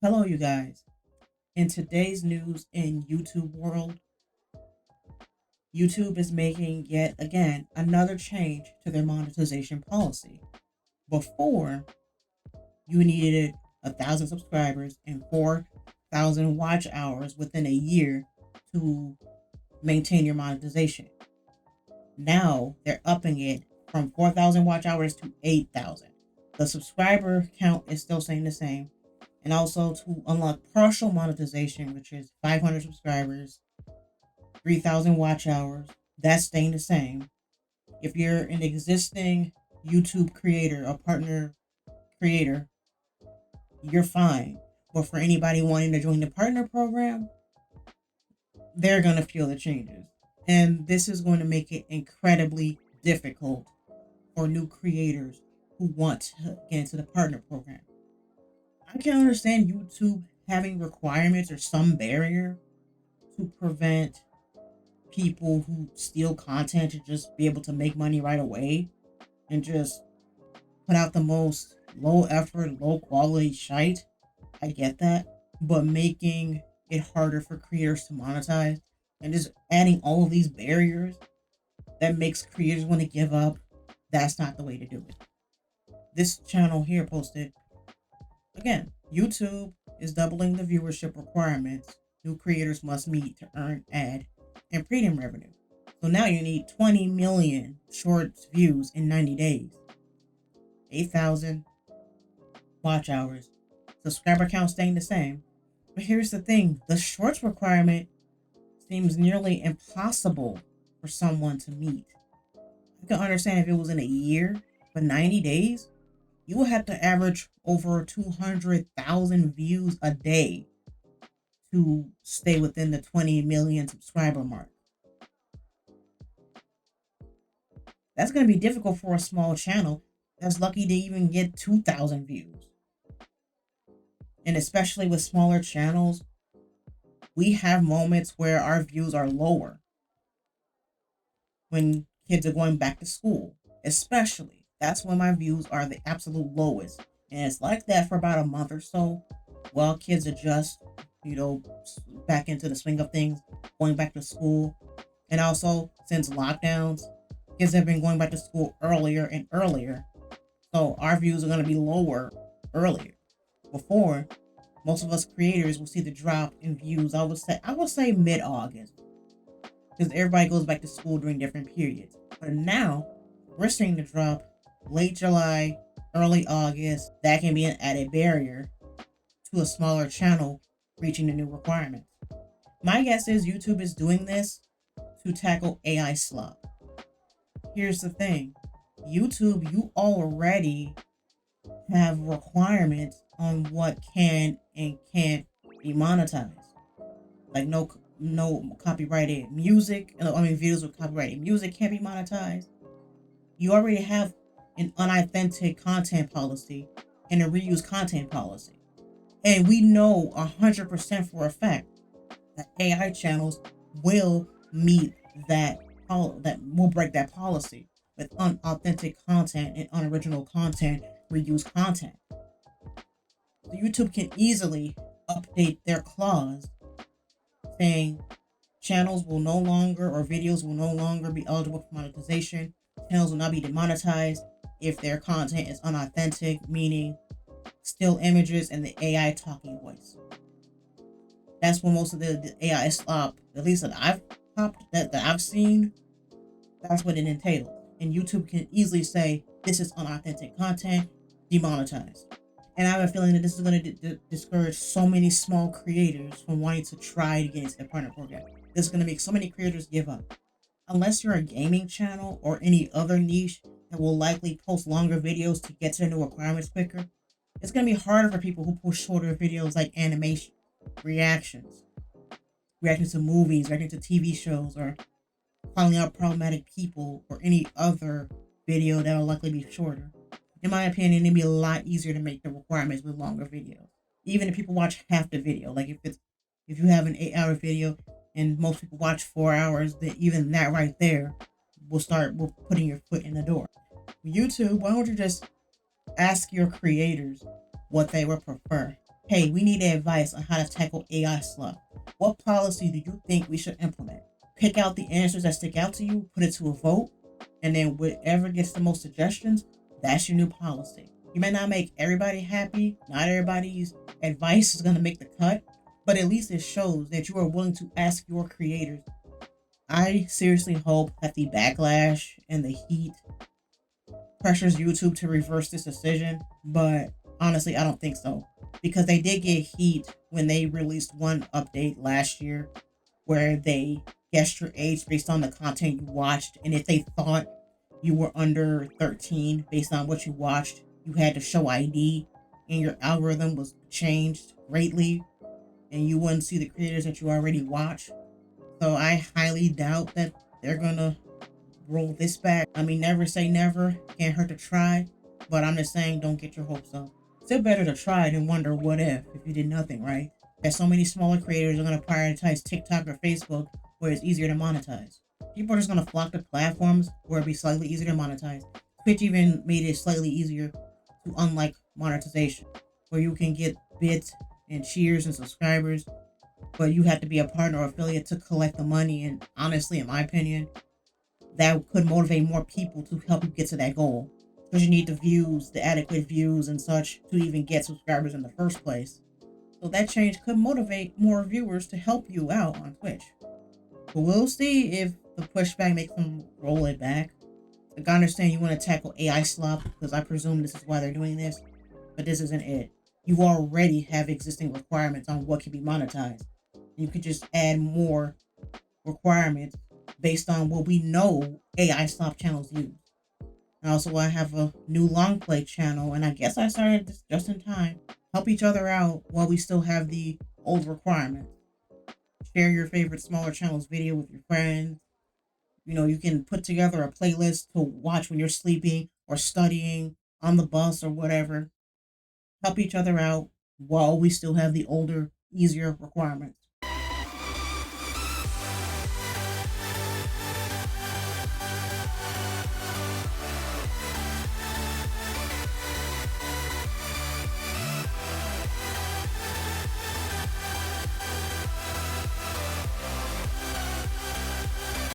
Hello, you guys. In today's news in YouTube world, YouTube is making yet again another change to their monetization policy. Before, you needed 1,000 subscribers and 4,000 watch hours within a year to maintain your monetization. Now they're upping it from 4,000 watch hours to 8,000. The subscriber count is still staying the same, and also to unlock partial monetization, which is 500 subscribers, 3,000 watch hours, that's staying the same. If you're an existing YouTube creator, a partner creator, you're fine. But for anybody wanting to join the partner program, they're going to feel the changes. And this is going to make it incredibly difficult for new creators who want to get into the partner program. I can understand YouTube having requirements or some barrier to prevent people who steal content to just be able to make money right away and just put out the most low effort, low quality shite. I get that. But making it harder for creators to monetize and just adding all of these barriers that makes creators want to give up, that's not the way to do it. This channel here posted again, YouTube is doubling the viewership requirements new creators must meet to earn ad and premium revenue. So now you need 20 million shorts views in 90 days, 8,000 watch hours, subscriber count staying the same. But here's the thing, the shorts requirement seems nearly impossible for someone to meet. I can understand if it was in a year, but 90 days, you will have to average over 200,000 views a day to stay within the 20 million subscriber mark. That's going to be difficult for a small channel that's lucky to even get 2,000 views. And especially with smaller channels, we have moments where our views are lower when kids are going back to school. Especially, that's when my views are the absolute lowest. And it's like that for about a month or so while kids adjust, back into the swing of things, going back to school. And also, since lockdowns, kids have been going back to school earlier and earlier. So our views are going to be lower earlier. Before, most of us creators will see the drop in views. I would say mid-August, because everybody goes back to school during different periods. But now we're seeing the drop late July, early August. That can be an added barrier to a smaller channel reaching the new requirements. My guess is YouTube is doing this to tackle AI slop. Here's the thing, YouTube, you already have requirements on what can and can't be monetized. Like no copyrighted music. I mean, videos with copyrighted music can't be monetized. You already have an unauthentic content policy and a reuse content policy, and we know 100% for a fact that AI channels will meet that will break that policy with unauthentic content and unoriginal content, reuse content. So YouTube can easily update their clause saying channels will no longer or videos will no longer be eligible for monetization. Channels will not be demonetized if their content is unauthentic, meaning still images and the AI talking voice. That's when most of the AI slop, at least that I've seen, that's what it entails. And YouTube can easily say this is unauthentic content, demonetized. And I have a feeling that this is going to discourage so many small creators from wanting to try to get into the partner program. This is going to make so many creators give up. Unless you're a gaming channel or any other niche that will likely post longer videos to get to the new requirements quicker, it's going to be harder for people who post shorter videos like animation, reactions, reacting to movies, reacting to TV shows, or calling out problematic people, or any other video that'll likely be shorter. In my opinion, it'd be a lot easier to make the requirements with longer videos. Even if people watch half the video, like if you have an 8-hour video and most people watch 4 hours, then even that right there will putting your foot in the door. YouTube, why don't you just ask your creators what they would prefer? Hey, we need advice on how to tackle AI slump. What policy do you think we should implement? Pick out the answers that stick out to you, put it to a vote, and then whatever gets the most suggestions, that's your new policy. You may not make everybody happy, not everybody's advice is going to make the cut, but at least it shows that you are willing to ask your creators. I seriously hope that the backlash and the heat pressures YouTube to reverse this decision, but honestly, I don't think so. Because they did get heat when they released one update last year where they guessed your age based on the content you watched. And if they thought you were under 13 based on what you watched, you had to show ID and your algorithm was changed greatly and you wouldn't see the creators that you already watch. So I highly doubt that they're gonna roll this back. I mean, never say never. Can't hurt to try. But I'm just saying, don't get your hopes up. Still better to try than wonder what if you did nothing, right? That so many smaller creators are going to prioritize TikTok or Facebook where it's easier to monetize. People are just going to flock to platforms where it'll be slightly easier to monetize. Twitch even made it slightly easier to unlike monetization, where you can get bits and cheers and subscribers, but you have to be a partner or affiliate to collect the money. And honestly, in my opinion, that could motivate more people to help you get to that goal. Because you need the views, the adequate views and such to even get subscribers in the first place. So that change could motivate more viewers to help you out on Twitch. But we'll see if the pushback makes them roll it back. Like, I understand you want to tackle AI slop, because I presume this is why they're doing this, but this isn't it. You already have existing requirements on what can be monetized. You could just add more requirements based on what we know AI slop channels use. And also, I have a new long play channel, and I guess I started this just in time. Help each other out while we still have the old requirements. Share your favorite smaller channels video with your friends. You know, you can put together a playlist to watch when you're sleeping or studying on the bus or whatever. Help each other out while we still have the older, easier requirements.